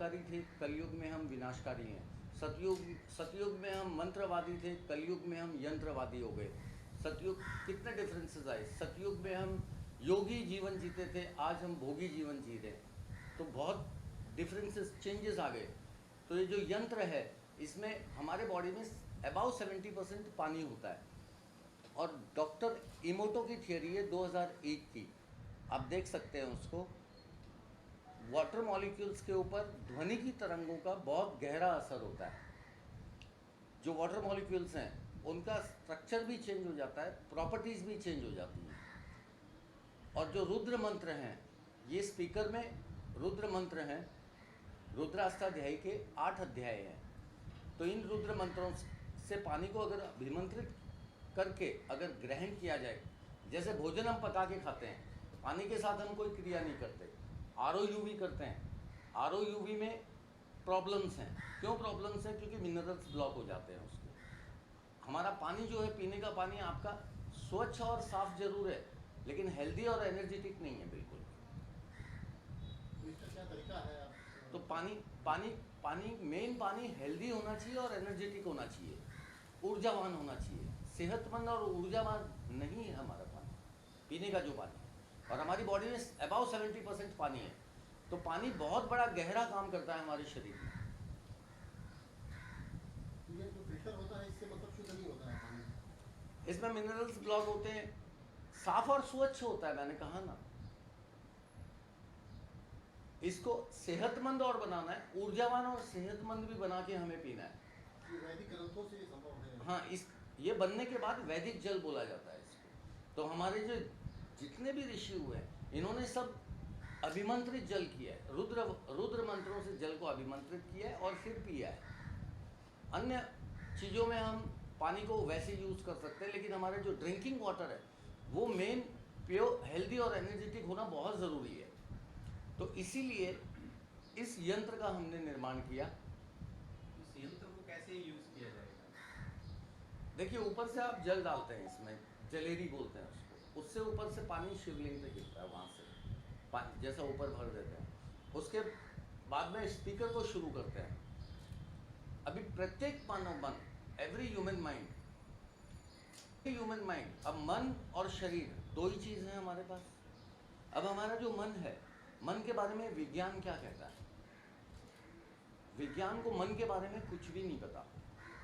कल्याणकारी थे, कलयुग में हम विनाशकारी हैं। सतयुग में हम मंत्रवादी थे, कलयुग में हम यंत्रवादी हो गए। सतयुग कितने डिफरेंसेस आए। सतयुग में हम योगी जीवन जीते थे, आज हम भोगी जीवन जी रहे हैं। तो बहुत डिफरेंसेस, चेंजेस आ गए। तो ये जो यंत्र है, इसमें हमारे बॉडी में अबाउट 70% पानी होता है। और डॉक्टर इमोटो की थियरी है 2001 की, आप देख सकते हैं उसको। वाटर मॉलिक्यूल्स के ऊपर ध्वनि की तरंगों का बहुत गहरा असर होता है। जो वाटर मॉलिक्यूल्स हैं उनका स्ट्रक्चर भी चेंज हो जाता है, प्रॉपर्टीज़ भी चेंज हो जाती हैं। और जो रुद्र मंत्र हैं, ये स्पीकर में रुद्र मंत्र हैं, रुद्राष्टाध्यायी के 8 अध्याय हैं। तो इन रुद्र मंत्रों से पानी को अगर अभिमंत्रित करके अगर ग्रहण किया जाए, जैसे भोजन हम पका के खाते हैं, पानी के साथ हम कोई क्रिया नहीं करते, ROUV करते हैं। ROUV में प्रॉब्लम्स हैं। क्यों प्रॉब्लम्स हैं? क्योंकि मिनरल्स ब्लॉक हो जाते हैं उसको। हमारा पानी जो है, पीने का पानी आपका स्वच्छ और साफ जरूर है, लेकिन हेल्दी और एनर्जेटिक नहीं है बिल्कुल। इसका क्या तरीका है आप? तो पानी मेन पानी हेल्दी होना चाहिए और एनर्जेटिक होना चाहिए, ऊर्जावान होना चाहिए। सेहतमंद और ऊर्जावान नहीं है हमारा पानी, पीने का जो पानी। और हमारी बॉडी में अबाउट 70% पानी है। तो पानी बहुत बड़ा गहरा काम करता है हमारे शरीर में। ये जो फिल्टर होता है, इससे मतलब शुद्ध नहीं होता है पानी? इसमें मिनरल्स ब्लॉक होते हैं, साफ और स्वच्छ होता है, मैंने कहा ना। इसको सेहतमंद और बनाना है, ऊर्जावान और सेहतमंद भी बना के हमें पीना है। ये वैदिक ग्रंथों से ये संभव है। हाँ, ये बनने के बाद वैदिक जल बोला जाता है इसको। तो हमारे जो जितने भी ऋषि हुए हैं, इन्होंने सब अभिमंत्रित जल किया है, रुद्र मंत्रों से जल को अभिमंत्रित किया है और फिर पिया है। अन्य चीज़ों में हम पानी को वैसे यूज़ कर सकते हैं, लेकिन हमारे जो ड्रिंकिंग वाटर है वो मेन प्योर, हेल्दी और एनर्जेटिक होना बहुत ज़रूरी है। तो इसीलिए इस यंत्र का हमने निर्माण किया। इस यंत्र को कैसे यूज किया जाएगा? देखिए, ऊपर से आप जल डालते हैं, इसमें जलेरी बोलते हैं उसको, उससे ऊपर से पानी शिवलिंग पे गिरता है, वहाँ से पानी जैसा ऊपर भर देते हैं। उसके बाद में स्पीकर को शुरू करते हैं। अभी प्रत्येक मानव मन, एवरी ह्यूमन माइंड, अब मन और शरीर दो ही चीज़ है हमारे पास। अब हमारा जो मन है, मन के बारे में विज्ञान क्या कहता है? विज्ञान को मन के बारे में कुछ भी नहीं पता,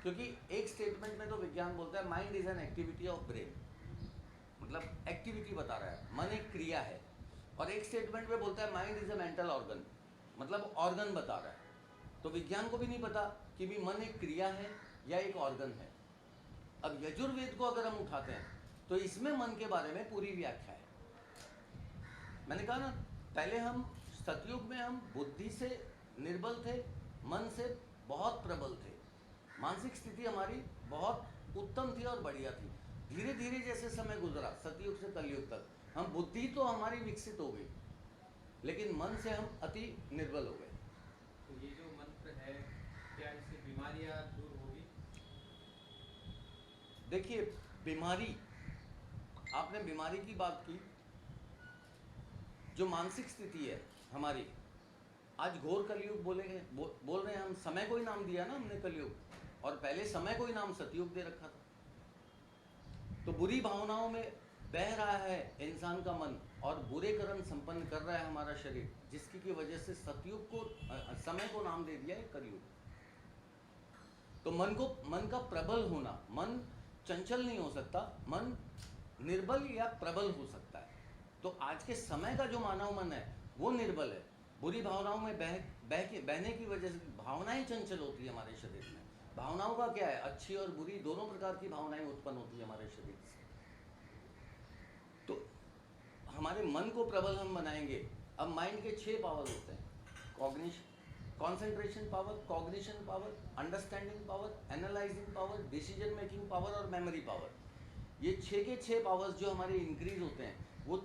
क्योंकि एक स्टेटमेंट में तो विज्ञान बोलता है mind is an activity of brain, मतलब एक्टिविटी बता रहा है, मन एक क्रिया है। और एक स्टेटमेंट में बोलता है mind is a mental organ, मतलब ऑर्गन बता रहा है। तो विज्ञान को भी नहीं पता कि भी मन एक क्रिया है या एक ऑर्गन है। अब यजुर्वेद को अगर हम उठाते हैं तो इसमें मन के बारे में पूरी व्याख्या है। मैंने कहा ना, पहले हम सतयुग में हम बुद्धि से निर्बल थे, मन से बहुत प्रबल थे, मानसिक स्थिति हमारी बहुत उत्तम थी और बढ़िया थी। धीरे धीरे जैसे समय गुजरा सतयुग से कलयुग तक, हम बुद्धि तो हमारी विकसित हो गई, लेकिन मन से हम अति निर्बल हो गए। तो ये जो मंत्र है, क्या इससे बीमारियां दूर होगी? देखिए, बीमारी, आपने बीमारी की बात की। जो मानसिक स्थिति है हमारी, आज घोर कलयुग बोलेंगे, बोल रहे हैं हम। समय को ही नाम दिया ना हमने कलयुग, और पहले समय को ही नाम सतयुग दे रखा था। तो बुरी भावनाओं में बह रहा है इंसान का मन, और बुरे कर्म संपन्न कर रहा है हमारा शरीर, जिसकी की वजह से सतयुग को, समय को नाम दे दिया है कलयुग। तो मन का प्रबल होना, मन चंचल नहीं हो सकता, मन निर्बल या प्रबल हो सकता है। तो आज के समय का जो मानव मन है वो निर्बल है, बुरी भावनाओं में बहने की वजह से। भावनाएं चंचल होती है हमारे शरीर में। भावनाओं का क्या है, अच्छी और बुरी दोनों प्रकार की भावनाएं उत्पन्न होती है हमारे शरीर से। तो हमारे मन को प्रबल हम बनाएंगे। अब माइंड के 6 पावर होते हैं: concentration power, cognition power, understanding power, analysing power, decision making power और मेमोरी पावर। ये 6 के 6 पावर्स जो हमारे इंक्रीज होते हैं, वो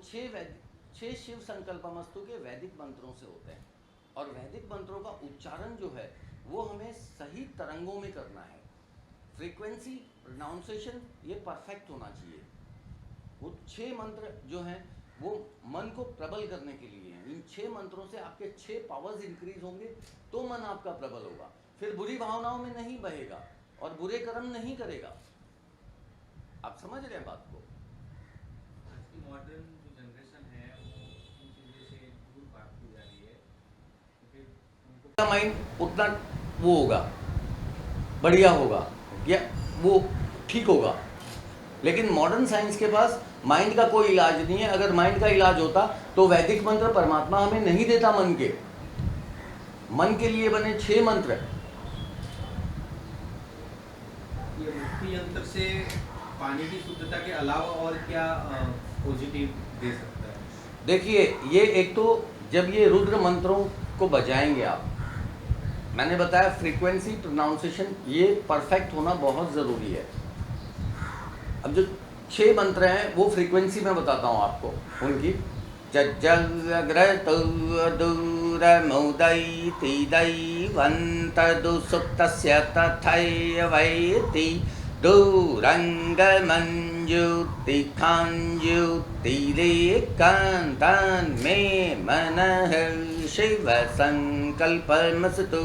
6 शिव संकल्पमस्तु के वैदिक मंत्रों से होते हैं। और वैदिक मंत्रों का उच्चारण जो है वो हमें सही तरंगों में करना है। फ्रीक्वेंसी, प्रोनाउंसिएशन ये परफेक्ट होना चाहिए। वो 6 मंत्र जो हैं वो मन को प्रबल करने के लिए हैं। इन 6 मंत्रों से आपके 6 पावर्स इंक्रीज होंगे तो मन आपका प्रबल होगा, फिर बुरी भावनाओं में नहीं बहेगा और बुरे कर्म नहीं करेगा। आप समझ रहे हैं बात को? आज की मॉडर्न जो जनरेशन है वो इन चीज़ों से दूर भागती जा रही है, तो फिर उनको माइंड उतना वो होगा, बढ़िया होगा या वो ठीक होगा। लेकिन मॉडर्न साइंस के पास माइंड का कोई इलाज नहीं है। अगर माइंड का इलाज होता तो वैदिक मंत्र परमात्मा हमें नहीं देता। मन के लिए बने 6 मंत्र। ये मुक्ति यंत्र से पानी की शुद्धता के अलावा और क्या पॉजिटिव दे सकता है? देखिए, ये एक तो जब ये रुद्र मंत्रों को बजाएंगे आप, मैंने बताया फ्रीक्वेंसी प्रोनाउंसिएशन ये परफेक्ट होना बहुत ज़रूरी है। अब जो 6 मंत्र हैं वो फ्रीक्वेंसी में बताता हूँ आपको उनकी। जग्रतुदमुदैतिदैवन्तदुसुप्तस्य तथैवैति दूरङ्गमञ्जुतिखाञ्जुतिरेकान्तान्मे मनः शिवसङ्कल्पमस्तु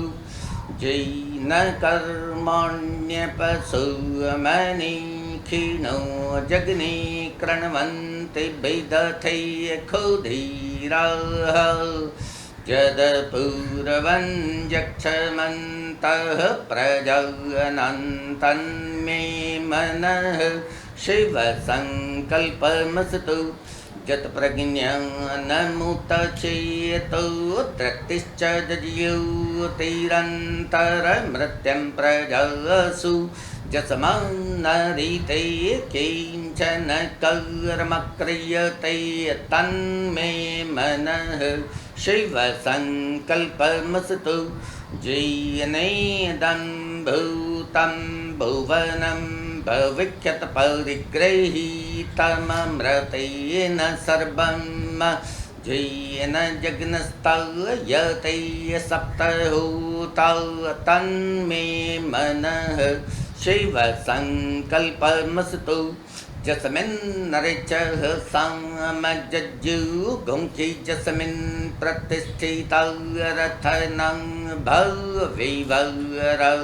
जैन कर्मण्यपशुमनिखिनो जग्ने कृण्वन्ति विदथै क्षुधीराः यदपूर्वं यक्षमन्तः प्रजानन्तन्मे मनः शिवसङ्कल्पमस्तु यत्प्रज्ञानमुतचेतो दृष्टिश्च ज्योतिरन्तरमृत्यं प्रजासु यस्मान्नरिते किञ्चन कर्म क्रियते तन्मे मनः शिवसङ्कल्पमस्तु जैनेदं भूतं भुवनं भविष्यत् परिगृहीतममृतेन सर्वं जैन जग्नस्तयते सप्तहूता तन्मे मनः शिवसङ्कल्पमस्तु यस्मिन्नरिचः सामजज्जुगुंखि यस्मिन् प्रतिष्ठितरथनं भवेवरः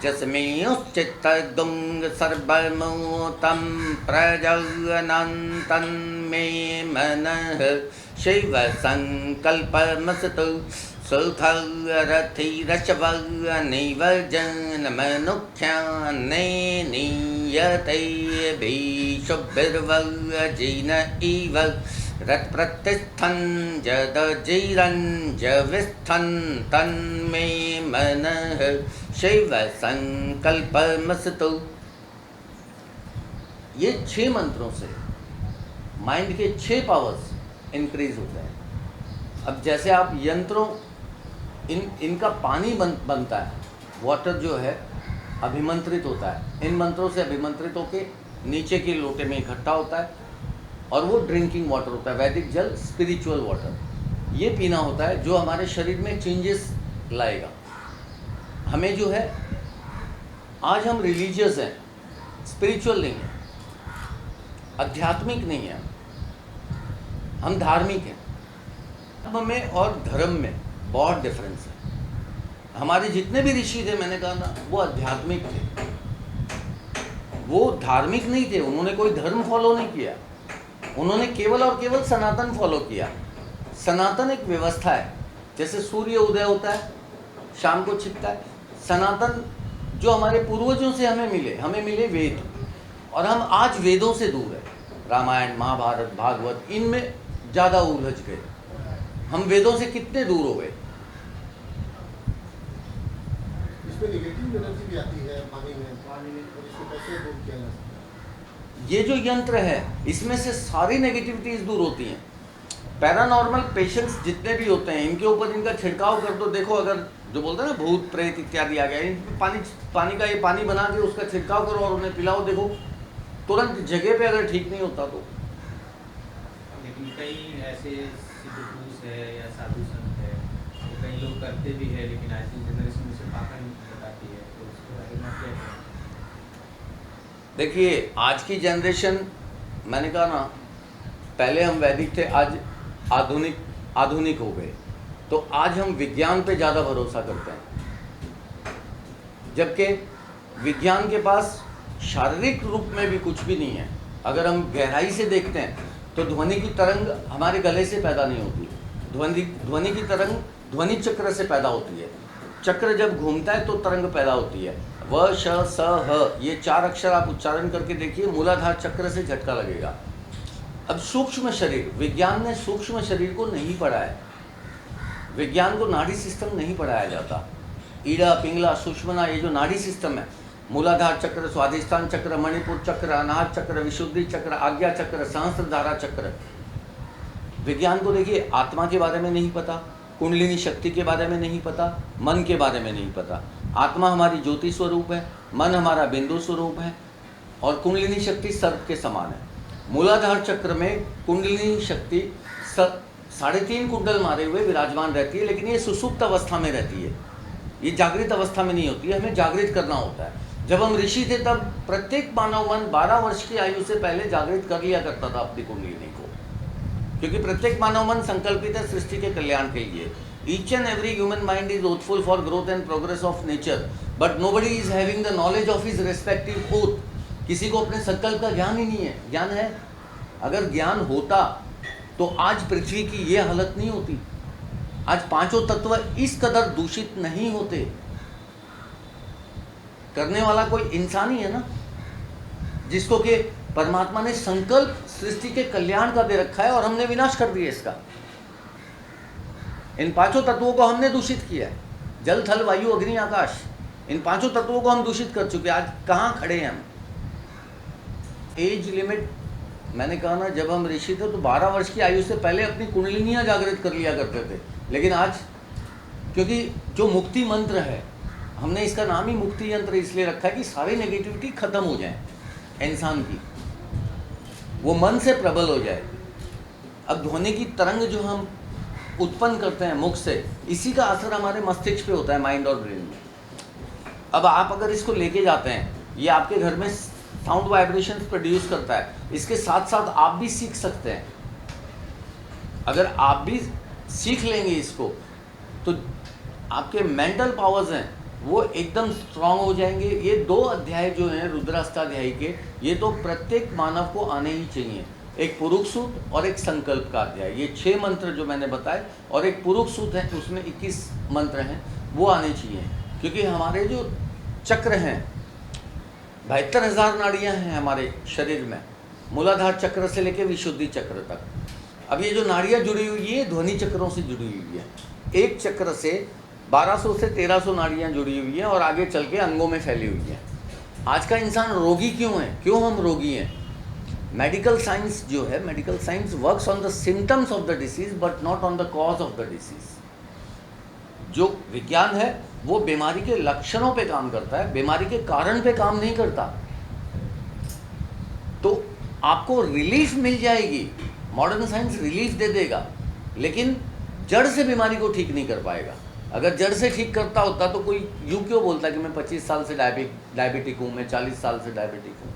यस्मिंश्चित्तगुं सर्वमूतं प्रजानन्तन्मे मनः शिवसङ्कल्पमस्तु सुखरथिरशवनिवजनमनुख्यान्नेनीयते भीषुभिर्वजिन इव रत्प्रतिष्ठन् जदजिरञ्जविस्थन् तन्मे मनः शिवसङ्कल्पमस्तु। ये 6 मंत्रों से माइंड के 6 पावर्स इंक्रीज होते हैं। अब जैसे आप यंत्रों इनका पानी बनता है, वाटर जो है अभिमंत्रित होता है, इन मंत्रों से अभिमंत्रित होके नीचे के लोटे में इकट्ठा होता है और वो ड्रिंकिंग वाटर होता है। वैदिक जल स्पिरिचुअल वाटर, ये पीना होता है जो हमारे शरीर में चेंजेस लाएगा। हमें जो है, आज हम रिलीजियस हैं, स्पिरिचुअल नहीं है, आध्यात्मिक नहीं है, हम धार्मिक हैं। धर्म में और धर्म में बहुत डिफरेंस है। हमारे जितने भी ऋषि थे, मैंने कहा ना, वो आध्यात्मिक थे, वो धार्मिक नहीं थे। उन्होंने कोई धर्म फॉलो नहीं किया, उन्होंने केवल और केवल सनातन फॉलो किया। सनातन एक व्यवस्था है, जैसे सूर्य उदय होता है, शाम को छिपता है। सनातन जो हमारे पूर्वजों से हमें मिले वेद, और हम आज वेदों से दूर है। रामायण, महाभारत, भागवत, इनमें ज़्यादा उलझ गए। हम वेदों से कितने दूर हो गए। इसमें नेगेटिव एनर्जी भी आती है पानी में, और इसको कैसे दूर किया जा सकता है? ये जो यंत्र है, इसमें से सारी नेगेटिविटीज दूर होती हैं। पैरानॉर्मल पेशेंट्स जितने भी होते हैं, इनके ऊपर इनका छिड़काव कर दो। देखो, अगर जो बोलते हैं ना भूत प्रेत इत्यादि आ गया, इन पानी का ये पानी बना के उसका छिड़काव करो और उन्हें पिलाओ, देखो तुरंत जगह पे अगर ठीक नहीं होता तो। लेकिन कई ऐसे सिद्ध पुरुष है या साधु संत है, तो कई लोग करते भी है, लेकिन आज की जनरेशन उसे पाकर नहीं बताती है, तो उसके बारे में क्या कहें? देखिए, आज की जनरेशन, मैंने कहा ना, पहले हम वैदिक थे, आज आधुनिक हो गए, तो आज हम विज्ञान पे ज़्यादा भरोसा करते हैं, जबकि विज्ञान के पास शारीरिक रूप में भी कुछ भी नहीं है। अगर हम गहराई से देखते हैं तो ध्वनि की तरंग हमारे गले से पैदा नहीं होती, ध्वनि की तरंग ध्वनि चक्र से पैदा होती है। चक्र जब घूमता है तो तरंग पैदा होती है। व श स ह, ये 4 अक्षर आप उच्चारण करके देखिए, मूलाधार चक्र से झटका लगेगा। अब सूक्ष्म शरीर, विज्ञान ने सूक्ष्म शरीर को नहीं पढ़ा है, विज्ञान को नाड़ी सिस्टम नहीं पढ़ाया जाता। ईड़ा पिंगला सुषमना, ये जो नाड़ी सिस्टम है, मूलाधार चक्र, स्वाधिष्ठान चक्र, मणिपुर चक्र, अनाहत चक्र, विशुद्धि चक्र, आज्ञा चक्र, सहस्त्रधारा चक्र। विज्ञान को देखिए, आत्मा के बारे में नहीं पता, कुंडलिनी शक्ति के बारे में नहीं पता, मन के बारे में नहीं पता। आत्मा हमारी ज्योति स्वरूप है, मन हमारा बिंदु स्वरूप है, और कुंडलिनी शक्ति सर्प के समान है। मूलाधार चक्र में कुंडलिनी शक्ति 3.5 कुंडल मारे हुए विराजमान रहती है, लेकिन ये सुसुप्त अवस्था में रहती है, ये जागृत अवस्था में नहीं होती है। हमें जागृत करना होता है। जब हम ऋषि थे तब प्रत्येक मानव मन 12 वर्ष की आयु से पहले जागृत कर लिया करता था अपनी कुंडलिनी को, क्योंकि प्रत्येक मानव मन संकल्पित है सृष्टि के कल्याण के लिए। Each and every human mind is oathful for growth and progress of nature, but nobody is having the knowledge of his respective oath. किसी को अपने संकल्प का ज्ञान ही नहीं है। ज्ञान है, अगर ज्ञान होता तो आज पृथ्वी की ये हालत नहीं होती, आज 5 तत्व इस कदर दूषित नहीं होते। करने वाला कोई इंसान ही है ना, जिसको कि परमात्मा ने संकल्प सृष्टि के कल्याण का दे रखा है, और हमने विनाश कर दिया इसका। इन 5 तत्वों को हमने दूषित किया है, जल थल वायु अग्नि आकाश, इन 5 तत्वों को हम दूषित कर चुके हैं। आज कहाँ खड़े हैं हम? एज लिमिट, मैंने कहा ना, जब हम ऋषि थे तो 12 वर्ष की आयु से पहले अपनी कुंडलिनियां जागृत कर लिया करते थे, लेकिन आज क्योंकि जो मुक्ति मंत्र है, हमने इसका नाम ही मुक्ति यंत्र इसलिए रखा है कि सारी नेगेटिविटी खत्म हो जाए इंसान की, वो मन से प्रबल हो जाए। अब ध्वनि की तरंग जो हम उत्पन्न करते हैं मुख से, इसी का असर हमारे मस्तिष्क पे होता है, माइंड और ब्रेन में। अब आप अगर इसको लेके जाते हैं, ये आपके घर में साउंड वाइब्रेशंस प्रोड्यूस करता है, इसके साथ साथ आप भी सीख सकते हैं। अगर आप भी सीख लेंगे इसको, तो आपके मेंटल पावर्स हैं वो एकदम स्ट्रांग हो जाएंगे। ये 2 अध्याय जो हैं रुद्राष्टाध्यायी के, ये तो प्रत्येक मानव को आने ही चाहिए। एक पुरुष सूक्त और एक संकल्प का अध्याय, ये 6 मंत्र जो मैंने बताए, और एक पुरुष सूक्त है, उसमें 21 मंत्र हैं, वो आने चाहिए। क्योंकि हमारे जो चक्र हैं, 72,000 नाड़ियाँ हैं हमारे शरीर में, मूलाधार चक्र से लेकर विशुद्धि चक्र तक। अब ये जो नाड़ियाँ जुड़ी हुई है, ध्वनि चक्रों से जुड़ी हुई है। एक चक्र से 1200 से 1300 नाड़ियाँ जुड़ी हुई हैं, और आगे चल के अंगों में फैली हुई हैं। आज का इंसान रोगी क्यों है? क्यों हम रोगी हैं? मेडिकल साइंस जो है, medical science works on the symptoms of the disease but not on the cause of the disease. जो विज्ञान है वो बीमारी के लक्षणों पे काम करता है, बीमारी के कारण पे काम नहीं करता। तो आपको रिलीफ मिल जाएगी, मॉडर्न साइंस रिलीफ दे देगा, लेकिन जड़ से बीमारी को ठीक नहीं कर पाएगा। अगर जड़ से ठीक करता होता तो कोई यूँ क्यों बोलता कि मैं 25 साल से डायबिटिक हूँ, मैं 40 साल से डायबिटिक हूँ।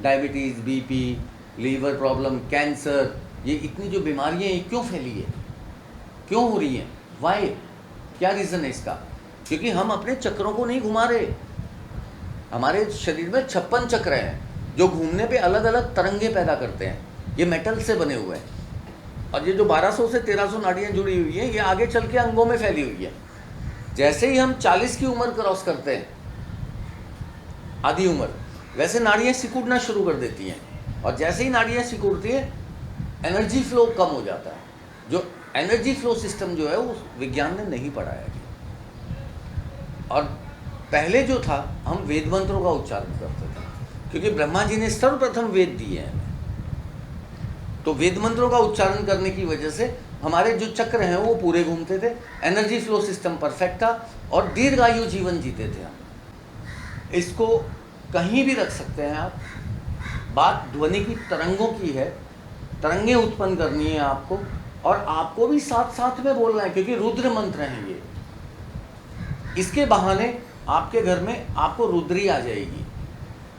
Diabetes, BP, liver problem, cancer, ये इतनी जो बीमारियाँ हैं क्यों फैली है, क्यों हो रही हैं, वाई, क्या रीज़न है इसका? क्योंकि हम अपने चक्रों को नहीं घुमा रहे। हमारे शरीर में 56 चक्र हैं जो घूमने पे अलग अलग तरंगे पैदा करते हैं। ये मेटल से बने हुए हैं, और ये जो 1200 से 1300 नाड़ियाँ जुड़ी हुई हैं, ये आगे चल के अंगों में फैली हुई है। जैसे ही हम 40 की उम्र क्रॉस करते हैं, आधी उम्र, वैसे नाड़ियाँ सिकुड़ना शुरू कर देती हैं, और जैसे ही नाड़ियाँ सिकुड़ती हैं, एनर्जी फ्लो कम हो जाता है। जो एनर्जी फ्लो सिस्टम जो है वो विज्ञान ने नहीं पढ़ाया है। और पहले जो था, हम वेद मंत्रों का उच्चारण करते थे, क्योंकि ब्रह्मा जी ने सर्वप्रथम वेद दिए हैं। तो वेद मंत्रों का उच्चारण करने की वजह से हमारे जो चक्र हैं वो पूरे घूमते थे, एनर्जी फ्लो सिस्टम परफेक्ट था, और दीर्घायु जीवन जीते थे हम। इसको कहीं भी रख सकते हैं आप। बात ध्वनि की तरंगों की है, तरंगें उत्पन्न करनी है आपको, और आपको भी साथ साथ में बोलना है, क्योंकि रुद्र मंत्र हैं ये। इसके बहाने आपके घर में आपको रुद्री आ जाएगी,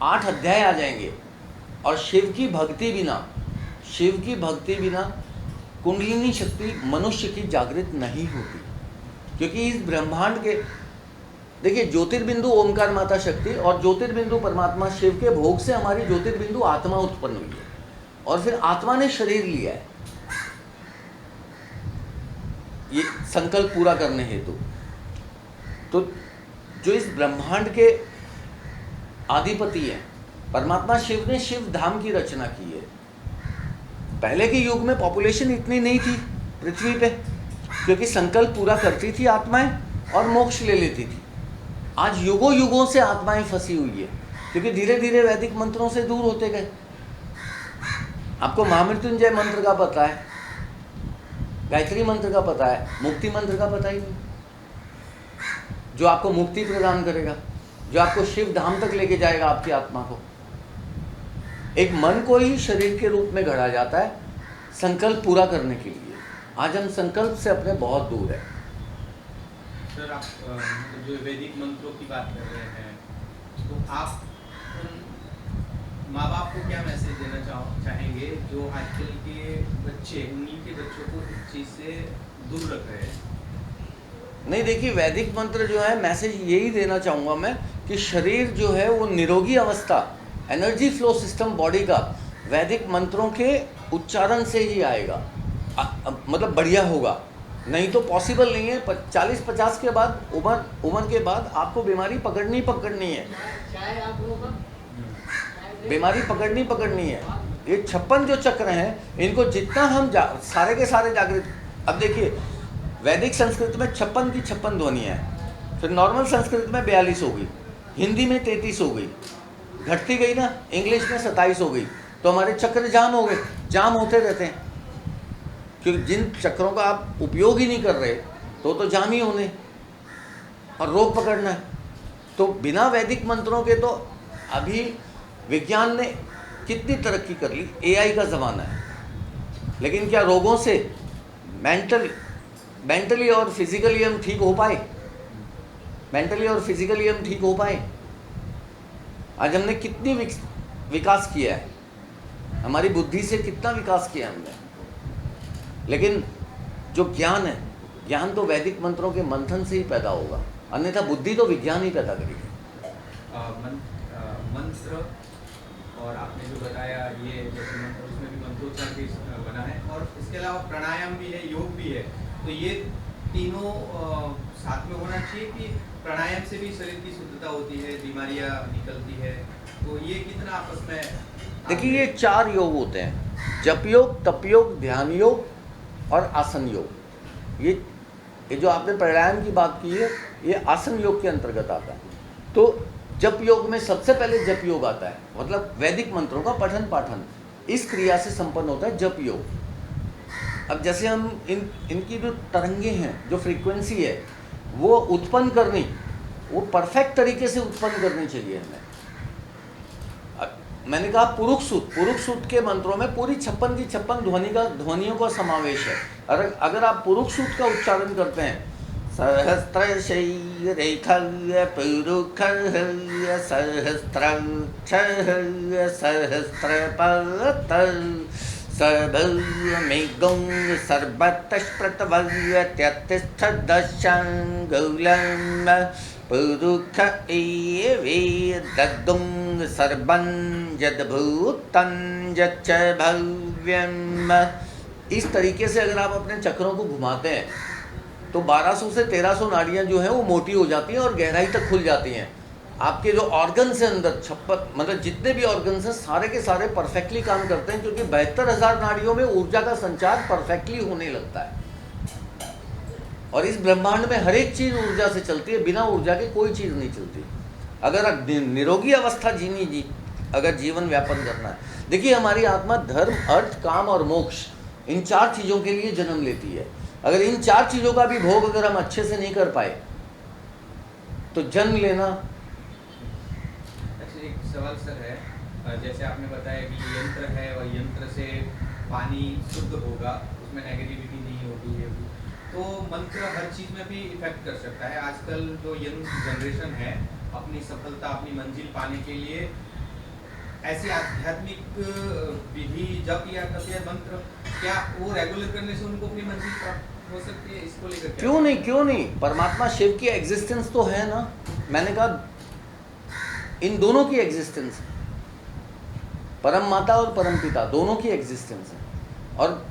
8 अध्याय आ जाएंगे, और शिव की भक्ति बिना शिव की भक्ति बिना कुंडलिनी शक्ति मनुष्य की जागृत नहीं होती, क्योंकि इस ब्रह्मांड के देखिए ज्योतिर्बिंदु ओमकार माता शक्ति और ज्योतिर्बिंदु परमात्मा शिव के भोग से हमारी ज्योतिर्बिंदु आत्मा उत्पन्न हुई है, और फिर आत्मा ने शरीर लिया है ये संकल्प पूरा करने हेतु। तो जो इस ब्रह्मांड के आधिपति हैं परमात्मा शिव ने शिव धाम की रचना की है। पहले के युग में पॉपुलेशन इतनी नहीं थी पृथ्वी पे, क्योंकि संकल्प पूरा करती थी आत्माएं और मोक्ष ले लेती थी। आज युगों युगों से आत्माएं फंसी हुई है, क्योंकि धीरे धीरे वैदिक मंत्रों से दूर होते गए। आपको महामृत्युंजय मंत्र का पता है, गायत्री मंत्र का पता है, मुक्ति मंत्र का पता ही नहीं, जो आपको मुक्ति प्रदान करेगा, जो आपको शिव धाम तक लेके जाएगा आपकी आत्मा को। एक मन को ही शरीर के रूप में गढ़ा जाता है संकल्प पूरा करने के लिए। आज हम संकल्प से अपने बहुत दूर है। सर आप जो वैदिक मंत्रों की बात कर रहे हैं, तो आप माँ बाप को क्या मैसेज देना चाहेंगे जो आजकल के बच्चे उन्हीं के बच्चों को इस चीज़ से दूर रख रहे हैं? नहीं देखिए, वैदिक मंत्र जो है मैसेज यही देना चाहूँगा मैं कि शरीर जो है वो निरोगी अवस्था, एनर्जी फ्लो सिस्टम बॉडी का वैदिक मंत्रों के उच्चारण से ही आएगा, मतलब बढ़िया होगा। नहीं तो पॉसिबल नहीं है। 40-50 के बाद उम्र के बाद आपको बीमारी पकड़नी है, बीमारी पकड़नी है। ये 56 जो चक्र हैं इनको जितना हम सारे के सारे जागृत, अब देखिए वैदिक संस्कृत में 56 की 56 ध्वनियाँ हैं, फिर नॉर्मल संस्कृत में 42 हो गई, हिंदी में 33 हो गई, घटती गई ना, इंग्लिश में 27 हो गई। तो हमारे चक्र जाम हो गए, जाम होते रहते हैं, क्योंकि जिन चक्रों का आप उपयोग ही नहीं कर रहे तो जाम ही होने और रोग पकड़ना है। तो बिना वैदिक मंत्रों के तो अभी विज्ञान ने कितनी तरक्की कर ली, AI का ज़माना है, लेकिन क्या रोगों से मेंटली और फिजिकली हम ठीक हो पाए? मेंटली और फिजिकली हम ठीक हो पाए? आज हमने कितनी विकास किया है, हमारी बुद्धि से कितना विकास किया हमने, लेकिन जो ज्ञान है, ज्ञान तो वैदिक मंत्रों के मंथन से ही पैदा होगा, अन्यथा बुद्धि तो विज्ञान ही पैदा करेगी। मंत्र और आपने जो बताया ये जैसे मंत्र, उसमें भी मंत्रोच्चार भी बना है, और इसके अलावा प्राणायाम भी है, योग भी है। तो ये तीनों साथ में होना चाहिए कि प्राणायाम से भी शरीर की शुद्धता होती है, बीमारियां निकलती है, तो ये कितना आपस में? देखिए ये 4 योग होते हैं, जप योग, तप योग, ध्यान योग और आसन योग। ये जो आपने प्राणायाम की बात की है ये आसन योग के अंतर्गत आता है। तो जप योग में सबसे पहले जप योग आता है, मतलब वैदिक मंत्रों का पठन पाठन, इस क्रिया से संपन्न होता है जप योग। अब जैसे हम इनकी जो तरंगे हैं, जो फ्रीक्वेंसी है वो उत्पन्न करनी, वो परफेक्ट तरीके से उत्पन्न करनी चाहिए हमें। मैंने कहा पुरुष सूक्त के मंत्रों में पूरी 56 की 56 ध्वनियों का समावेश है। अगर आप पुरुष सूक्त का उच्चारण करते हैं, सहस्त्र शैरेखा पुरुष सहस्त्र सहस्त्रपत सर्वमेगुं सर्वतस्प्रतवत्यतिष्ठदशाङ्गुलं पुरुष एवेदगुं सर्वं यद्भूतं यच्च भव्यम्। इस तरीके से अगर आप अपने चक्रों को घुमाते हैं तो 1200 से 1300 नाड़ियाँ जो हैं वो मोटी हो जाती हैं और गहराई तक खुल जाती हैं। आपके जो ऑर्गन्स हैं अंदर 56, मतलब जितने भी ऑर्गन्स हैं सारे के सारे परफेक्टली काम करते हैं, क्योंकि 72,000 नाड़ियों में ऊर्जा का संचार परफेक्टली होने लगता है। और इस ब्रह्मांड में हर एक चीज़ ऊर्जा से चलती है, बिना ऊर्जा के कोई चीज़ नहीं चलती। अगर निरोगी अवस्था अगर जीवन व्यापन करना है, देखिए हमारी आत्मा धर्म, अर्थ, काम और मोक्ष, इन 4 चीज़ों के लिए जन्म लेती है। अगर इन 4 चीज़ों का भी भोग अगर हम अच्छे से नहीं कर पाए तो जन्म लेना। अच्छा, एक सवाल सर है, जैसे आपने बताया कि यंत्र है और यंत्र से पानी शुद्ध होगा, उसमें नेगेटिविटी नहीं होगी, तो मंत्र हर चीज़ में भी इफेक्ट कर सकता है। आजकल जो यंग जनरेशन है अपनी सफलता, अपनी मंजिल पाने के लिए ऐसी आध्यात्मिक विधि जप या तप या मंत्र क्या वो रेगुलर करने से उनको अपनी मंजिल प्राप्त हो सकती है? इसको लेकर क्या? क्यों नहीं, परमात्मा शिव की एग्जिस्टेंस तो है ना। मैंने कहा इन दोनों की एग्जिस्टेंस है, परम माता और परम पिता दोनों की एग्जिस्टेंस है। और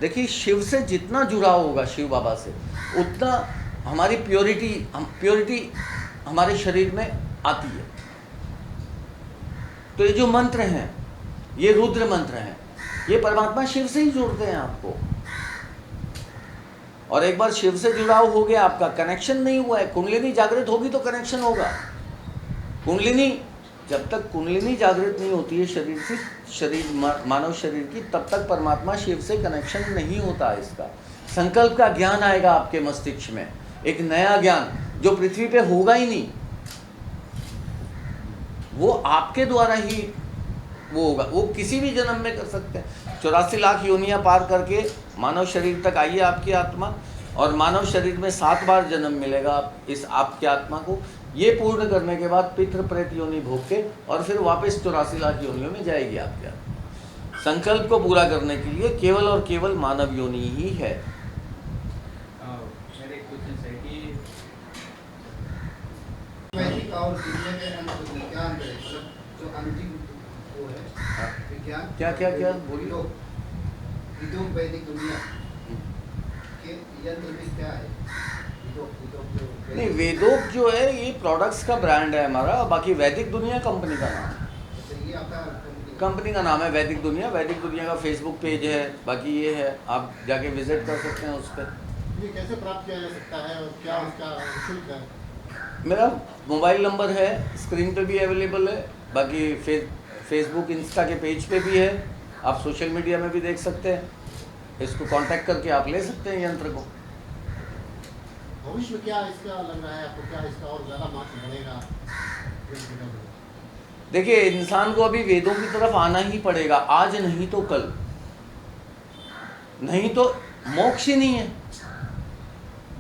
देखिए शिव से जितना जुड़ाव होगा शिव बाबा से, उतना हमारी प्योरिटी हमारे शरीर में आती है। तो ये जो मंत्र हैं, ये रुद्र मंत्र हैं, ये परमात्मा शिव से ही जोड़ते हैं आपको। और एक बार शिव से जुड़ाव हो गया, आपका कनेक्शन नहीं हुआ है, कुंडलिनी जागृत होगी तो कनेक्शन होगा। कुंडलिनी, जब तक कुंडलिनी जागृत नहीं होती है मानव शरीर की, तब तक परमात्मा शिव से कनेक्शन नहीं होता। इसका संकल्प का ज्ञान आएगा आपके मस्तिष्क में, एक नया ज्ञान जो पृथ्वी पे होगा ही नहीं, वो आपके द्वारा ही वो होगा। वो किसी भी जन्म में कर सकते हैं। 84 लाख योनियां पार करके मानव शरीर तक आई है आपकी आत्मा, और मानव शरीर में 7 बार जन्म मिलेगा इस आपकी आत्मा को। ये पूर्ण करने के बाद पितृ प्रेत योनि भोग के और फिर वापस 84 लाख योनियों में जाएगी आपकी आत्मा। संकल्प को पूरा करने के लिए केवल और केवल मानव योनि ही है। मेरे क्वेश्चन है कि वैदिक और दुनिया के अंदर विज्ञान है, मतलब जो अंतिम वो है विज्ञान, क्या बोलिए। विदोम वैदिक दुनिया के यंत्र में क्या है? नहीं, वेदोक जो है ये प्रोडक्ट्स का ब्रांड है हमारा, बाकी वैदिक दुनिया कंपनी का नाम है। ये आपका कंपनी का नाम है वैदिक दुनिया। वैदिक दुनिया का फेसबुक पेज है, बाकी ये है, आप जाके विजिट कर सकते हैं उस पर। ये कैसे प्राप्त किया जा सकता है और क्या उसका शुल्क है? मेरा मोबाइल नंबर है, स्क्रीन पे भी अवेलेबल है, बाकी फेसबुक इंस्टा के पेज पे भी है, आप सोशल मीडिया में भी देख सकते हैं। इसको कांटेक्ट करके आप ले सकते हैं यंत्र को। भविष्य में क्या इसका लग रहा है आपको, क्या इसका और ज़्यादा मार्च बढ़ेगा? देखिए इंसान को अभी वेदों की तरफ आना ही पड़ेगा, आज नहीं तो कल, नहीं तो मोक्ष ही नहीं है।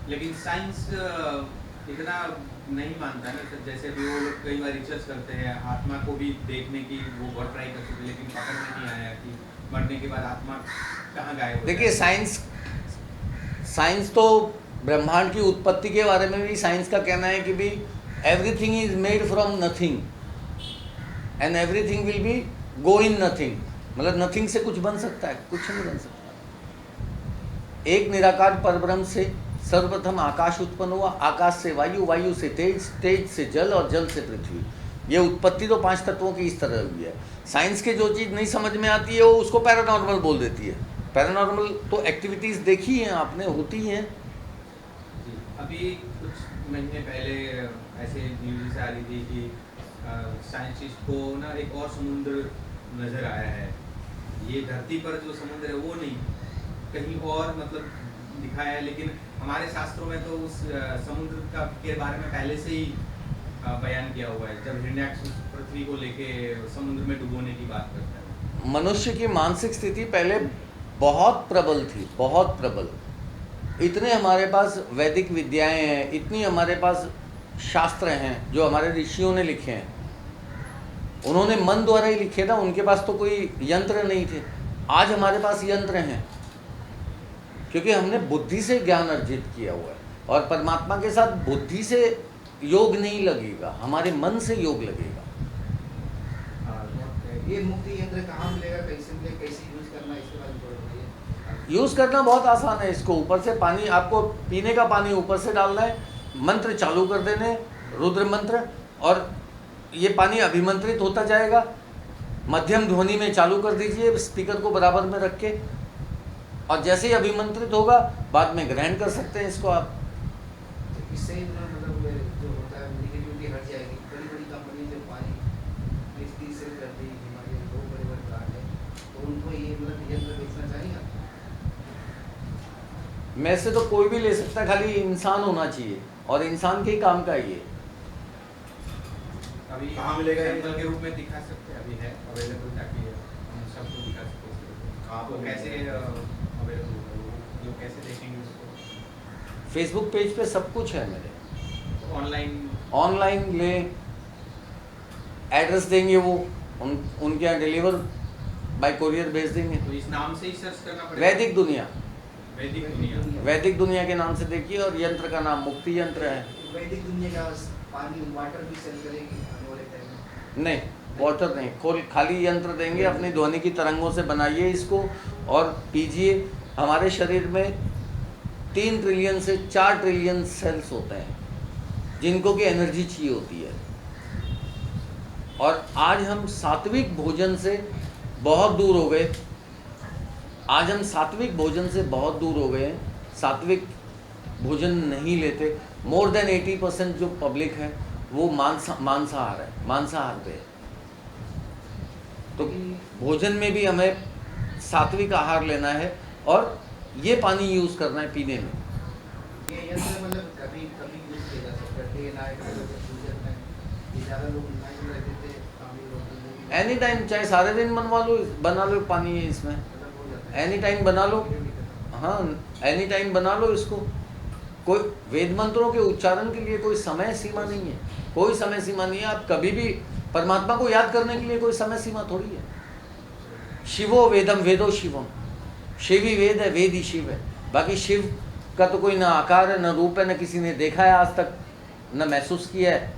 लेकिन साइंस इतना नहीं मानता ना सर, जैसे भी वो लोग कई बार रिसर्च करते हैं आत्मा को भी देखने की, वो बहुत ट्राई कर चुके, लेकिन पकड़ में नहीं आया कि मरने के बाद आत्मा कहाँ गायब हो जाए। देखिए साइंस तो ब्रह्मांड की उत्पत्ति के बारे में भी साइंस का कहना है कि भी everything is made from nothing and everything will be go in nothing. मतलब नथिंग से कुछ बन सकता है? कुछ नहीं बन सकता। एक निराकार परब्रह्म से सर्वप्रथम आकाश उत्पन्न हुआ, आकाश से वायु, वायु से तेज, तेज से जल और जल से पृथ्वी। ये उत्पत्ति तो 5 तत्वों की इस तरह हुई है। साइंस के जो चीज़ नहीं समझ में आती है वो उसको पैरानॉर्मल बोल देती है। पैरानॉर्मल तो एक्टिविटीज़ देखी हैं आपने, होती हैं। अभी कुछ महीने पहले ऐसे न्यूज़ से आ रही थी कि साइंटिस्ट को ना एक और समुद्र नज़र आया है। ये धरती पर जो समुद्र है वो नहीं, कहीं और मतलब दिखाया है, लेकिन हमारे शास्त्रों में तो उस समुद्र का के बारे में पहले से ही बयान किया हुआ है, जब हिरण्याक्ष पृथ्वी को लेके समुद्र में डुबोने की बात करता है। मनुष्य की मानसिक स्थिति पहले बहुत प्रबल थी, बहुत प्रबल। इतने हमारे पास वैदिक विद्याएं हैं, इतनी हमारे पास शास्त्र हैं जो हमारे ऋषियों ने लिखे हैं। उन्होंने मन द्वारा ही लिखे ना, उनके पास तो कोई यंत्र नहीं थे। आज हमारे पास यंत्र हैं क्योंकि हमने बुद्धि से ज्ञान अर्जित किया हुआ है। और परमात्मा के साथ बुद्धि से योग नहीं लगेगा, हमारे मन से योग लगेगा। ये मुक्ति यंत्र कहाँ मिलेगा, कैसे मिलेगा, कैसे यूज करना, इसके बारे में थोड़ा बताइए। यूज़ करना बहुत आसान है। इसको ऊपर से पानी, आपको पीने का पानी ऊपर से डालना है, मंत्र चालू कर देने, रुद्र मंत्र, और ये पानी अभिमंत्रित होता जाएगा। मध्यम ध्वनि में चालू कर दीजिए स्पीकर को बराबर में रख के, और जैसे ही अभिमंत्रित होगा बाद में ग्रहण कर सकते हैं इसको आप। तो इससे मतलब जो होता है निगेटिविटी हट जाएगी। बड़ी बड़ी कंपनी जो पानी बेचती सेल करती है, हमारे दो बड़े बड़े ब्रांड है, तो उनको ये मतलब यंत्र बेचना चाहिए। में से तो कोई भी ले सकता है, खाली इंसान होना चाहिए, और इंसान के ही काम का ये। अभी कहाँ मिलेगा ये? सैंपल के रूप में दिखा सकते हैं, अभी है अवेलेबल, ताकि हम सबको दिखा सकते हैं। आपको कैसे अवेलेबल होगा, लोग कैसे देखेंगे उसको? फेसबुक पेज पे सब कुछ है मेरे। ऑनलाइन ऑनलाइन ले, एड्रेस देंगे वो, उनके यहाँ डिलीवर बाय कोरियर भेज देंगे। तो इस नाम से ही सर्च करना पड़ेगा? वैदिक दुनिया, वैदिक दुनिया। वैदिक दुनिया के नाम से देखिए, और यंत्र का नाम मुक्ति यंत्र है। वैदिक दुनिया का पानी वाटर भी सेल करेगी आने वाले टाइम में? नहीं, वाटर नहीं, खाली यंत्र देंगे। अपनी ध्वनि की तरंगों से बनाइए इसको और पीजिए। हमारे शरीर में 3 ट्रिलियन से 4 ट्रिलियन सेल्स होते हैं जिनको की एनर्जी चाहिए होती है। और आज हम सात्विक भोजन से बहुत दूर हो गए। आज हम सात्विक भोजन से बहुत दूर हो गए हैं। सात्विक भोजन नहीं लेते। मोर देन 80% जो पब्लिक है वो मांसाहार है, मांसाहार पे है। तो भोजन में भी हमें सात्विक आहार लेना है और ये पानी यूज़ करना है पीने में। ये यंत्र मतलब कभी कभी यूज किया जा सकता है, डे नाइट फ्यूजन में? ये ज़्यादा लोग नाइट में रहते थे, काफ़ी लोग एनी टाइम, चाहे सारे दिन बना लो पानी है इसमें। मतलब हो जाता है। एनी टाइम बना लो। हाँ, एनी टाइम बना लो इसको। कोई वेद मंत्रों के उच्चारण के लिए कोई समय सीमा नहीं है, कोई समय सीमा नहीं है। आप कभी भी परमात्मा को याद करने के लिए कोई समय सीमा थोड़ी है। शिवो वेदम वेदो शिवम, शिव ही वेद है, वेद ही शिव है। बाकी शिव का तो कोई ना आकार है, न रूप है, न किसी ने देखा है आज तक, न महसूस किया है।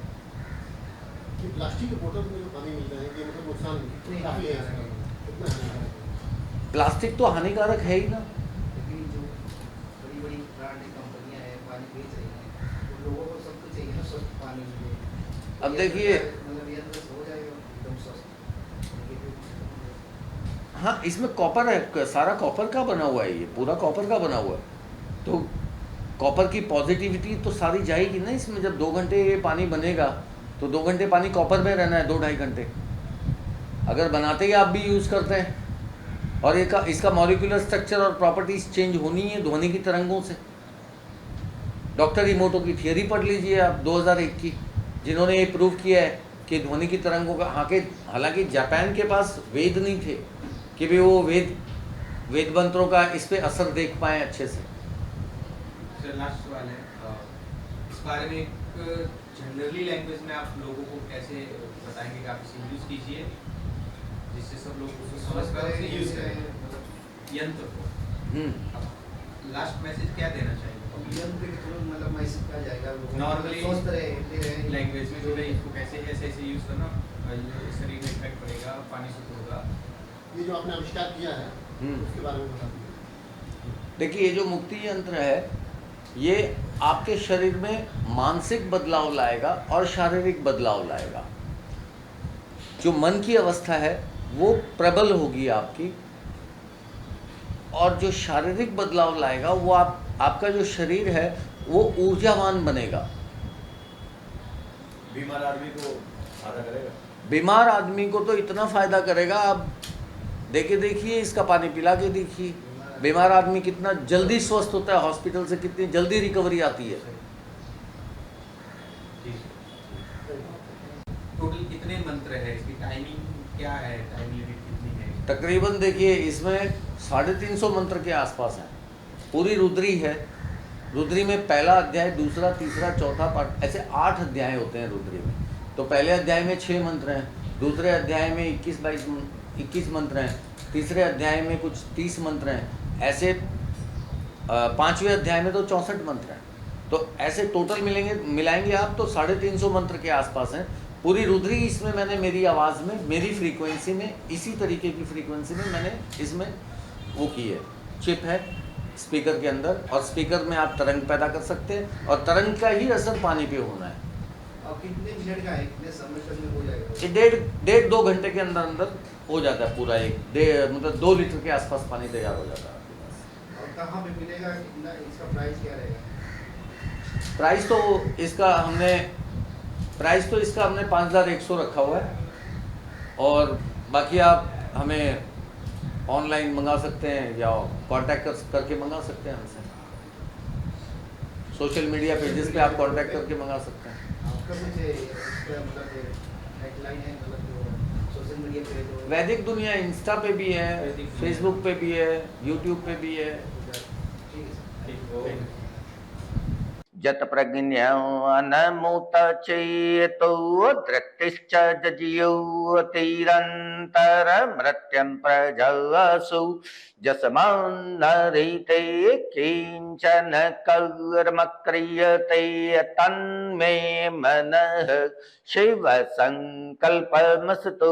प्लास्टिक के बोतल में जो पानी मिलता है कि मतलब नुकसान कितने काफी है, हानिकारक कितना हानिकारक प्लास्टिक तो हानिकारक है ही ना। लेकिन जो बड़ी बड़ी ब्रांड कंपनियां हैं पानी बेच रही हैं, तो लोगों को सब कुछ चाहिए ना स्वस्थ पानी मिले। अब देखिए, मतलब ये तो हो जाएगा एकदम स्वस्थ। हाँ, इसमें कॉपर है, सारा कॉपर का बना हुआ है, ये पूरा कॉपर का बना हुआ है। तो कॉपर की पॉजिटिविटी तो सारी जाएगी ना इसमें। जब 2 घंटे ये पानी बनेगा तो 2 घंटे पानी कॉपर में रहना है, 2-2.5 घंटे। अगर बनाते ही आप भी यूज़ करते हैं और इसका मॉलिक्यूलर स्ट्रक्चर और प्रॉपर्टीज चेंज होनी है ध्वनि की तरंगों से। डॉक्टर इमोटो की थियरी पढ़ लीजिए आप, 2001 की, जिन्होंने ये प्रूव किया है कि ध्वनि की तरंगों का हालांकि जापान के पास वेद नहीं थे कि भी वो वेद मंत्रों का इस पे असर देख पाए अच्छे से। सर लास्ट सवाल है, इस बारे में एक जनरली लैंग्वेज में आप लोगों को कैसे बताएंगे कि आप इसे यूज़ कीजिए जिससे सब लोग उसको समझ कर उसे यूज़ करें यंत्र को। लास्ट मैसेज क्या देना चाहिए यंत्र के थ्रू मतलब मैसेज क्या जाएगा लोगों को? नॉर्मली स्वस्थ रहे लैंग्वेज में, जो भाई इसको कैसे ऐसे यूज़ करना, शरीर में इफेक्ट पड़ेगा, पानी शुद्ध होगा। ये जो आपने आविष्कार किया है उसके बारे में बता दीजिए। देखिए, ये जो मुक्ति यंत्र है ये आपके शरीर में मानसिक बदलाव लाएगा और शारीरिक बदलाव लाएगा। जो मन की अवस्था है वो प्रबल होगी आपकी, और जो शारीरिक बदलाव लाएगा वो आपका जो शरीर है वो ऊर्जावान बनेगा। बीमार आदमी को फायदा करेगा। बीमार आदमी को तो इतना फ़ायदा करेगा, आप देखिए इसका पानी पिला के देखिए। बीमार आदमी कितना जल्दी स्वस्थ होता है, हॉस्पिटल से कितनी जल्दी रिकवरी आती है। टोटल कितने मंत्र है, इसकी टाइमिंग क्या है, टाइम लिमिट कितनी है? तकरीबन देखिए इसमें 350 मंत्र के आसपास हैं। पूरी रुद्री है। रुद्री में पहला अध्याय, दूसरा, तीसरा, चौथा पार्ट, ऐसे 8 अध्याय होते हैं रुद्री में। तो पहले अध्याय में 6 मंत्र हैं, दूसरे अध्याय में 21 मंत्र हैं, तीसरे अध्याय में कुछ 30 मंत्र हैं, ऐसे 5वें अध्याय में तो 64 मंत्र हैं। तो ऐसे टोटल मिलाएंगे आप तो 350 मंत्र के आसपास हैं। पूरी रुद्री इसमें मैंने मेरी आवाज़ में, मेरी फ्रीक्वेंसी में, इसी तरीके की फ्रीक्वेंसी में मैंने इसमें वो की है, चिप है स्पीकर के अंदर, और स्पीकर में आप तरंग पैदा कर सकते हैं और तरंग का ही असर पानी पे होना है। और कितने मिनट का है, कितने समय तक में हो जाएगा? ये 1.5-2 घंटे के अंदर हो जाता है पूरा। मतलब 2 लीटर के आसपास पानी तैयार हो जाता है आपके पास। और कहाँ पे मिलेगा, कितना इसका प्राइस क्या रहेगा? प्राइस तो इसका हमने 5100 रखा हुआ है, और बाकी आप हमें ऑनलाइन मंगा सकते हैं या कांटेक्ट करके मंगा सकते हैं हमसे। सोशल मीडिया पेजेस पे आप कांटेक्ट करके मंगा सकते हैं। आपका कुछ इसका मतलब हेडलाइन है, मतलब सोशल मीडिया पे जो वैदिक दुनिया इंस्टा पे भी है, फेसबुक पे भी है, यूट्यूब पे भी है। ठीक है सर। ठीक, ओके। जत प्रज्ञानमुत चेतो धृतिश्च जज्योतिरन्तर मृत्यं प्रजसु जस्मान्नरिते किञ्चन कर्म क्रियते तन्मे मनः शिव संकल्पमस्तु।